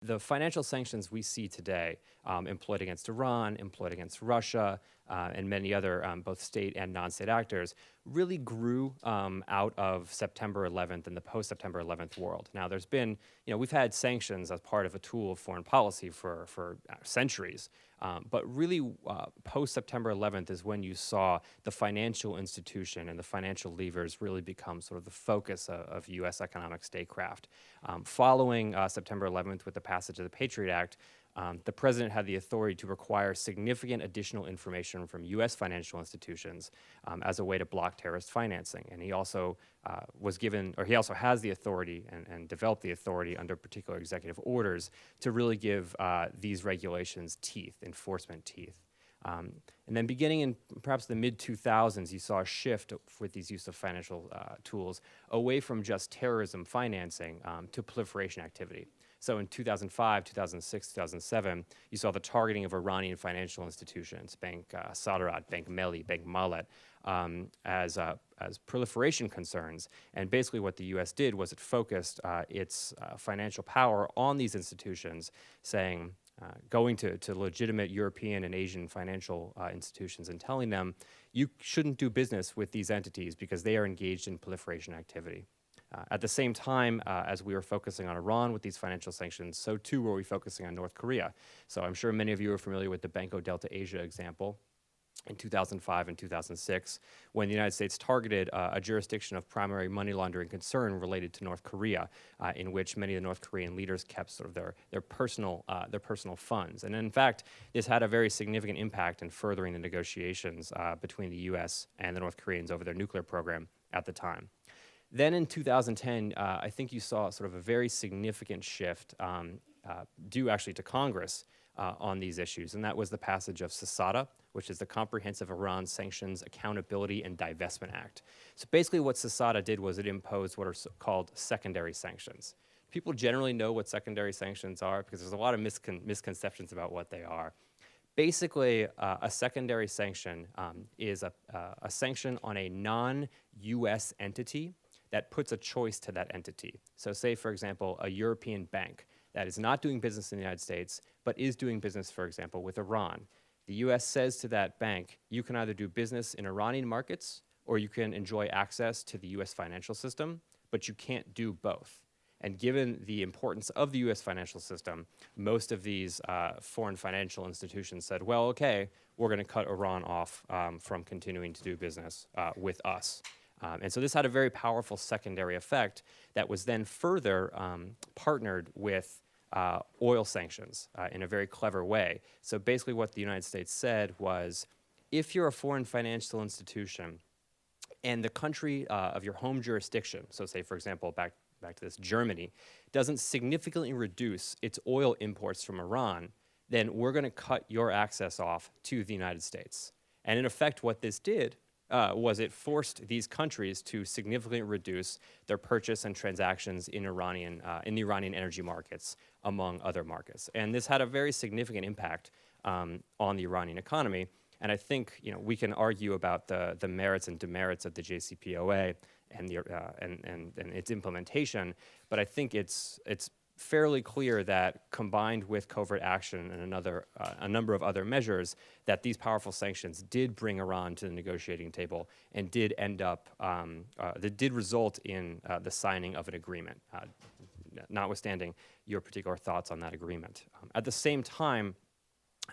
The financial sanctions we see today, employed against Iran, employed against Russia, and many other both state and non-state actors, really grew out of September 11th and the post-September 11th world. Now, there's been, we've had sanctions as part of a tool of foreign policy for centuries, but really post-September 11th is when you saw the financial institution and the financial levers really become sort of the focus of U.S. economic statecraft. Following September 11th with the passage of the Patriot Act, the president had the authority to require significant additional information from U.S. financial institutions as a way to block terrorist financing. And he also was given, or he also has the authority and developed the authority under particular executive orders to really give these regulations teeth, enforcement teeth. And then beginning in perhaps the mid-2000s, you saw a shift with these use of financial tools away from just terrorism financing to proliferation activity. So in 2005, 2006, 2007, you saw the targeting of Iranian financial institutions, Bank Saderat, Bank Melli, Bank Malet, as proliferation concerns. And basically what the U.S. did was it focused its financial power on these institutions, saying, going to legitimate European and Asian financial institutions and telling them, you shouldn't do business with these entities because they are engaged in proliferation activity. At the same time, as we were focusing on Iran with these financial sanctions, so too were we focusing on North Korea. So I'm sure many of you are familiar with the Banco Delta Asia example in 2005 and 2006, when the United States targeted a jurisdiction of primary money laundering concern related to North Korea, in which many of the North Korean leaders kept sort of their personal funds. And in fact, this had a very significant impact in furthering the negotiations between the U.S. and the North Koreans over their nuclear program at the time. Then in 2010, I think you saw sort of a very significant shift due actually to Congress on these issues, and that was the passage of CISADA, which is the Comprehensive Iran Sanctions Accountability and Divestment Act. So basically what CISADA did was it imposed what are called secondary sanctions. People generally know what secondary sanctions are because there's a lot of misconceptions about what they are. Basically, a secondary sanction is a sanction on a non-US entity that puts a choice to that entity. So say, for example, a European bank that is not doing business in the United States, but is doing business, for example, with Iran. The US says to that bank, you can either do business in Iranian markets or you can enjoy access to the US financial system, but you can't do both. And given the importance of the US financial system, most of these foreign financial institutions said, well, okay, we're gonna cut Iran off from continuing to do business with us. And so this had a very powerful secondary effect that was then further partnered with oil sanctions in a very clever way. So basically what the United States said was, if you're a foreign financial institution and the country of your home jurisdiction, so say, for example, back to this Germany, doesn't significantly reduce its oil imports from Iran, then we're going to cut your access off to the United States. And in effect, what this did was it forced these countries to significantly reduce their purchase and transactions in the Iranian energy markets, among other markets. And this had a very significant impact on the Iranian economy. And I think we can argue about the merits and demerits of the JCPOA and its implementation, but I think it's fairly clear that combined with covert action and a number of other measures, that these powerful sanctions did bring Iran to the negotiating table and did end up, that did result in the signing of an agreement, notwithstanding your particular thoughts on that agreement. At the same time,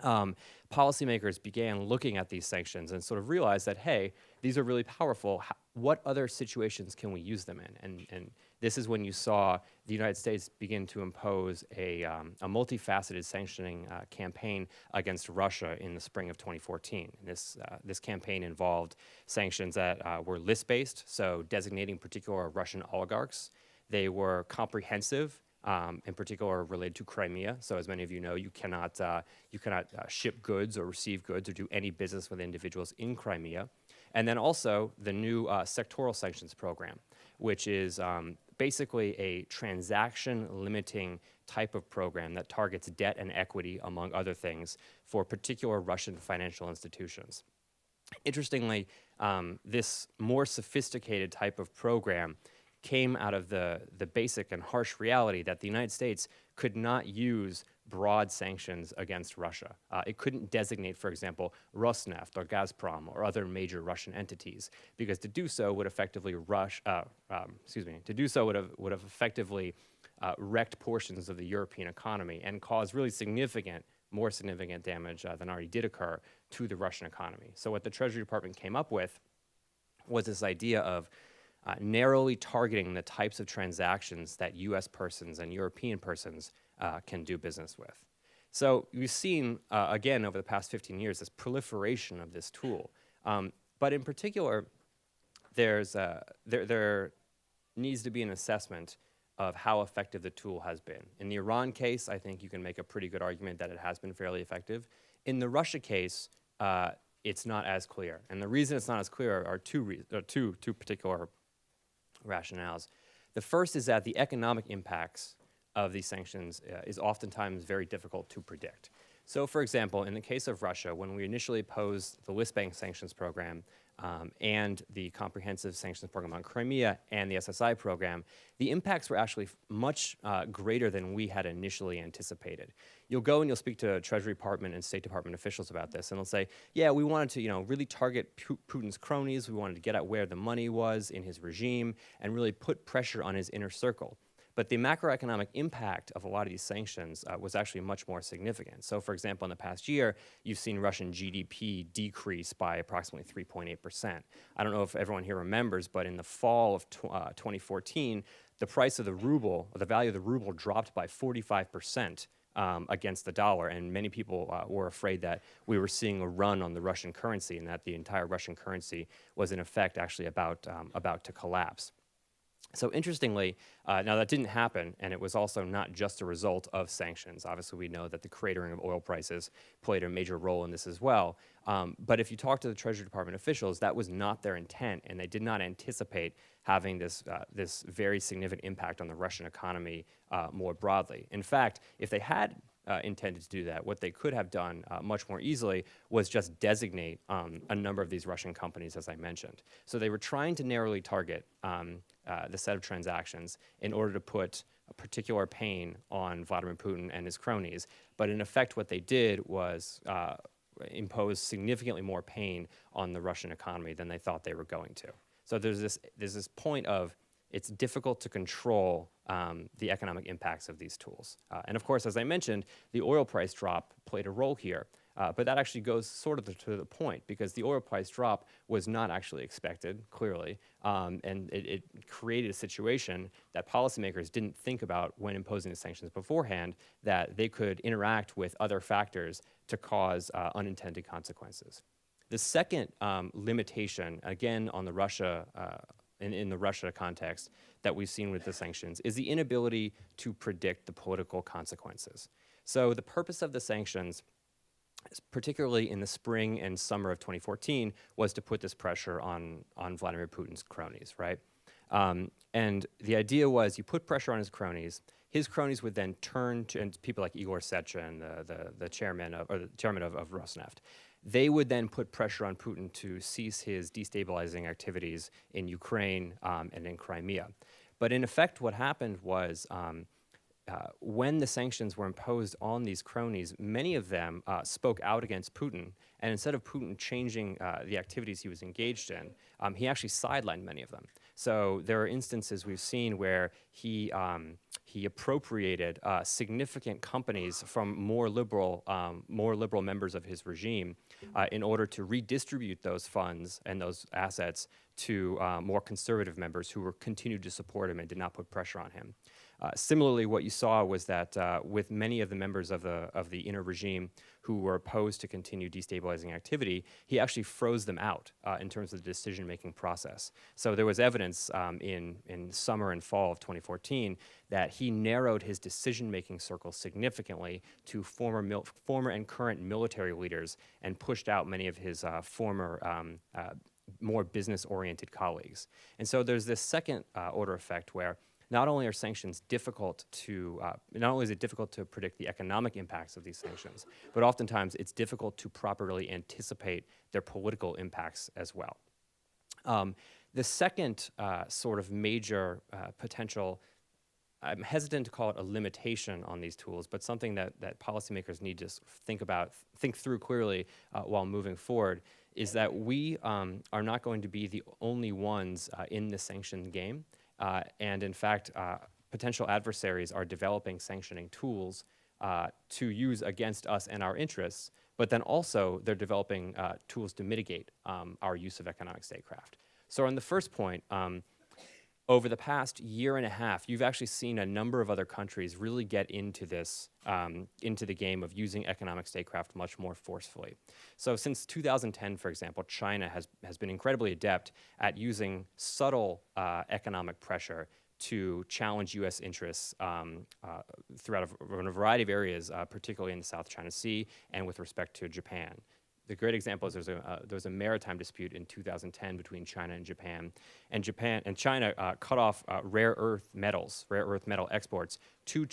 policymakers began looking at these sanctions and sort of realized that, hey, these are really powerful. What other situations can we use them in? And this is when you saw the United States begin to impose a multifaceted sanctioning campaign against Russia in the spring of 2014. This campaign involved sanctions that were list-based, so designating particular Russian oligarchs. They were comprehensive, in particular related to Crimea. So as many of you know, you cannot ship goods or receive goods or do any business with individuals in Crimea. And then also the new sectoral sanctions program, which is basically a transaction limiting type of program that targets debt and equity, among other things, for particular Russian financial institutions. Interestingly, this more sophisticated type of program came out of the basic and harsh reality that the United States could not use broad sanctions against Russia. It couldn't designate, for example, Rosneft or Gazprom or other major Russian entities, because to do so would effectively would have effectively wrecked portions of the European economy and caused really more significant damage than already did occur to the Russian economy. So what the Treasury Department came up with was this idea of narrowly targeting the types of transactions that US persons and European persons can do business with. So we've seen, again, over the past 15 years, this proliferation of this tool. But in particular, there needs to be an assessment of how effective the tool has been. In the Iran case, I think you can make a pretty good argument that it has been fairly effective. In the Russia case, it's not as clear. And the reason it's not as clear are two particular rationales. The first is that the economic impacts of these sanctions is oftentimes very difficult to predict. So for example, in the case of Russia, when we initially posed the list bank sanctions program and the comprehensive sanctions program on Crimea and the SSI program, the impacts were actually much greater than we had initially anticipated. You'll go and you'll speak to Treasury Department and State Department officials about this, and they'll say, yeah, we wanted to really target Putin's cronies. We wanted to get at where the money was in his regime and really put pressure on his inner circle. But the macroeconomic impact of a lot of these sanctions was actually much more significant. So for example, in the past year, you've seen Russian GDP decrease by approximately 3.8%. I don't know if everyone here remembers, but in the fall of 2014, the price of the ruble, or the value of the ruble, dropped by 45% against the dollar, and many people were afraid that we were seeing a run on the Russian currency and that the entire Russian currency was in effect actually about to collapse. So interestingly, now that didn't happen, and it was also not just a result of sanctions. Obviously, we know that the cratering of oil prices played a major role in this as well. But if you talk to the Treasury Department officials, that was not their intent, and they did not anticipate having this very significant impact on the Russian economy more broadly. In fact, if they had intended to do that, what they could have done much more easily was just designate a number of these Russian companies, as I mentioned. So they were trying to narrowly target the set of transactions in order to put a particular pain on Vladimir Putin and his cronies. But in effect, what they did was impose significantly more pain on the Russian economy than they thought they were going to. So there's this point of it's difficult to control the economic impacts of these tools. And of course, as I mentioned, the oil price drop played a role here. But that actually goes sort of to the point, because the oil price drop was not actually expected, clearly, and it created a situation that policymakers didn't think about when imposing the sanctions beforehand, that they could interact with other factors to cause unintended consequences. The second limitation, again on the Russia, in the Russia context that we've seen with the sanctions, is the inability to predict the political consequences. So the purpose of the sanctions, particularly in the spring and summer of 2014, was to put this pressure on Vladimir Putin's cronies, right? And the idea was you put pressure on his cronies would then turn to, and people like Igor Sechin, the chairman of Rosneft, they would then put pressure on Putin to cease his destabilizing activities in Ukraine and in Crimea. But in effect, what happened was when the sanctions were imposed on these cronies, many of them spoke out against Putin, and instead of Putin changing the activities he was engaged in, he actually sidelined many of them. So there are instances we've seen where he appropriated significant companies from more liberal members of his regime in order to redistribute those funds and those assets to more conservative members who continued to support him and did not put pressure on him. Similarly, what you saw was that with many of the members of the inner regime who were opposed to continued destabilizing activity, he actually froze them out in terms of the decision-making process. So there was evidence in summer and fall of 2014 that he narrowed his decision-making circle significantly to former and current military leaders and pushed out many of his former more business-oriented colleagues. And so there's this second order effect where not only are sanctions difficult to, not only is it difficult to predict the economic impacts of these sanctions, but oftentimes it's difficult to properly anticipate their political impacts as well. The second sort of major potential, I'm hesitant to call it a limitation on these tools, but something that policymakers need to think through clearly while moving forward, is that we are not going to be the only ones in the sanction game. And in fact, potential adversaries are developing sanctioning tools to use against us and our interests, but then also they're developing tools to mitigate our use of economic statecraft. So on the first point, over the past year and a half, you've actually seen a number of other countries really get into this, into the game of using economic statecraft much more forcefully. So since 2010, for example, China has been incredibly adept at using subtle economic pressure to challenge U.S. interests throughout a variety of areas, particularly in the South China Sea and with respect to Japan. The great example is there was a maritime dispute in 2010 between China and Japan, and China cut off rare earth metal exports to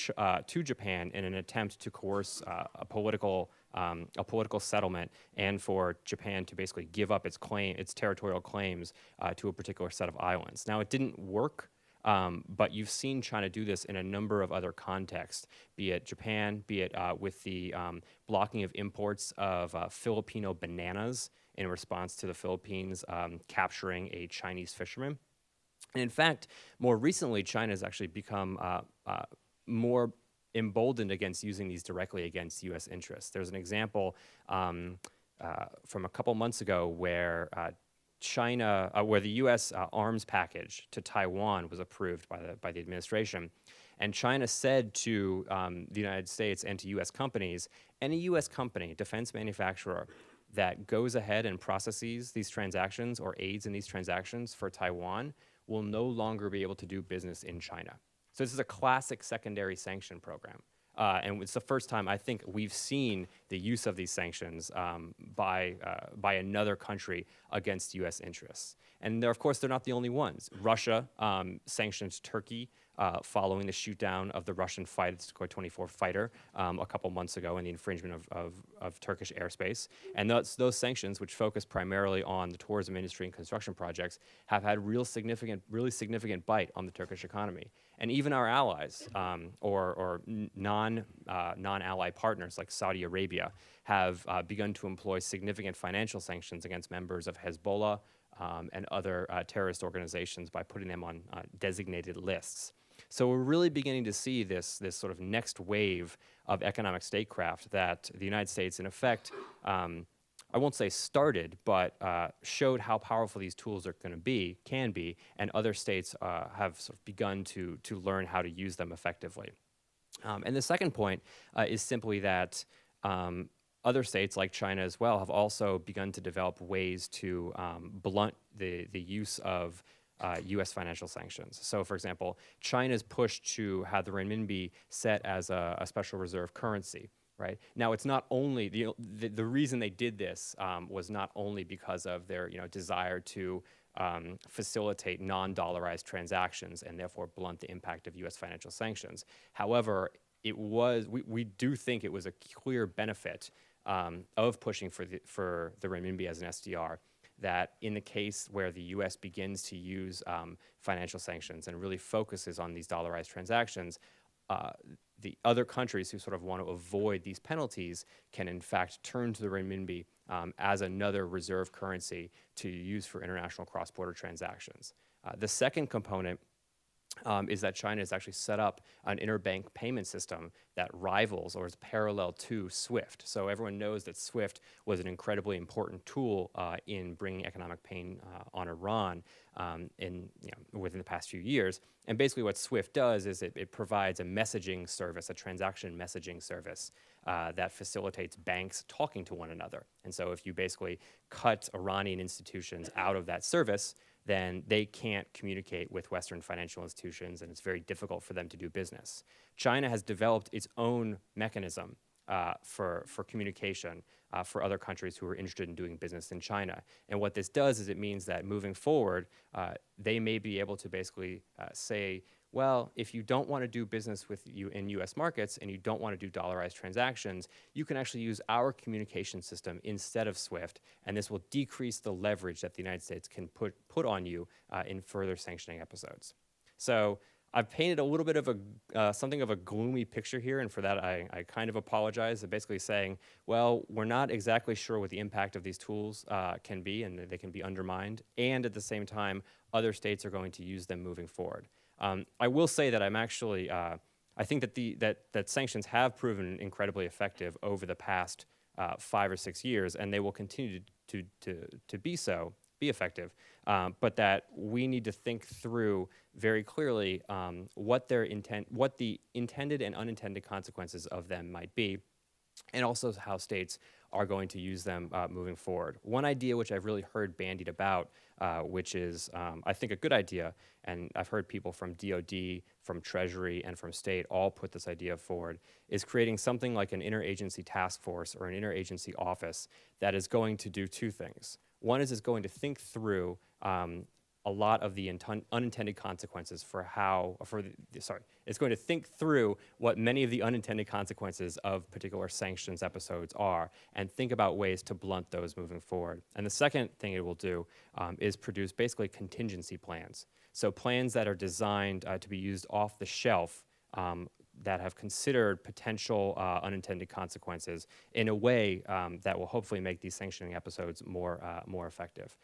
Japan in an attempt to coerce a political settlement, and for Japan to basically give up its territorial claims to a particular set of islands. Now, it didn't work. But you've seen China do this in a number of other contexts, be it Japan, be it with the blocking of imports of Filipino bananas in response to the Philippines capturing a Chinese fisherman. And in fact, more recently, China has actually become more emboldened against using these directly against U.S. interests. There's an example from a couple months ago where where the U.S. Arms package to Taiwan was approved by the administration, and China said to the United States and to U.S. companies, any U.S. company, defense manufacturer, that goes ahead and processes these transactions or aids in these transactions for Taiwan will no longer be able to do business in China. So this is a classic secondary sanction program. And it's the first time I think we've seen the use of these sanctions by another country against U.S. interests. And of course, they're not the only ones. Russia sanctioned Turkey following the shoot-down of the Russian Sukhoi-24 fighter a couple months ago and the infringement of Turkish airspace. And those sanctions, which focus primarily on the tourism industry and construction projects, have had really significant bite on the Turkish economy. And even our allies or non-ally partners like Saudi Arabia have begun to employ significant financial sanctions against members of Hezbollah and other terrorist organizations by putting them on designated lists. So we're really beginning to see this sort of next wave of economic statecraft that the United States, in effect, I won't say started, but showed how powerful these tools can be, and other states have sort of begun to learn how to use them effectively. And the second point is simply that other states, like China as well, have also begun to develop ways to blunt the use of U.S. financial sanctions. So, for example, China's push to have the renminbi set as a special reserve currency. Right now, it's not only the reason they did this was not only because of their desire to facilitate non-dollarized transactions and therefore blunt the impact of U.S. financial sanctions. However, we do think it was a clear benefit of pushing for the renminbi as an SDR, that in the case where the U.S. begins to use financial sanctions and really focuses on these dollarized transactions, the other countries who sort of want to avoid these penalties can in fact turn to the renminbi as another reserve currency to use for international cross-border transactions. The second component is that China has actually set up an interbank payment system that rivals or is parallel to SWIFT. So everyone knows that SWIFT was an incredibly important tool in bringing economic pain on Iran within the past few years. And basically what SWIFT does is it provides a messaging service, a transaction messaging service that facilitates banks talking to one another. And so if you basically cut Iranian institutions out of that service, then they can't communicate with Western financial institutions, and it's very difficult for them to do business. China has developed its own mechanism for communication for other countries who are interested in doing business in China. And what this does is it means that moving forward, they may be able to basically say, well, if you don't want to do business with you in US markets and you don't want to do dollarized transactions, you can actually use our communication system instead of SWIFT, and this will decrease the leverage that the United States can put on you in further sanctioning episodes. So I've painted a little bit of something of a gloomy picture here, and for that I kind of apologize. I'm basically saying, well, we're not exactly sure what the impact of these tools can be, and they can be undermined, and at the same time, other states are going to use them moving forward. I will say that I'm actually, I think that sanctions have proven incredibly effective over the past 5 or 6 years, and they will continue to be effective, but that we need to think through very clearly what the intended and unintended consequences of them might be, and also how states are going to use them moving forward. One idea which I've really heard bandied about, which is, I think, a good idea, and I've heard people from DOD, from Treasury, and from state all put this idea forward, is creating something like an interagency task force or an interagency office that is going to do two things. One is it's going to think through a lot of the unintended consequences it's going to think through what many of the unintended consequences of particular sanctions episodes are and think about ways to blunt those moving forward. And the second thing it will do is produce basically contingency plans. So plans that are designed to be used off the shelf that have considered potential unintended consequences in a way that will hopefully make these sanctioning episodes more effective.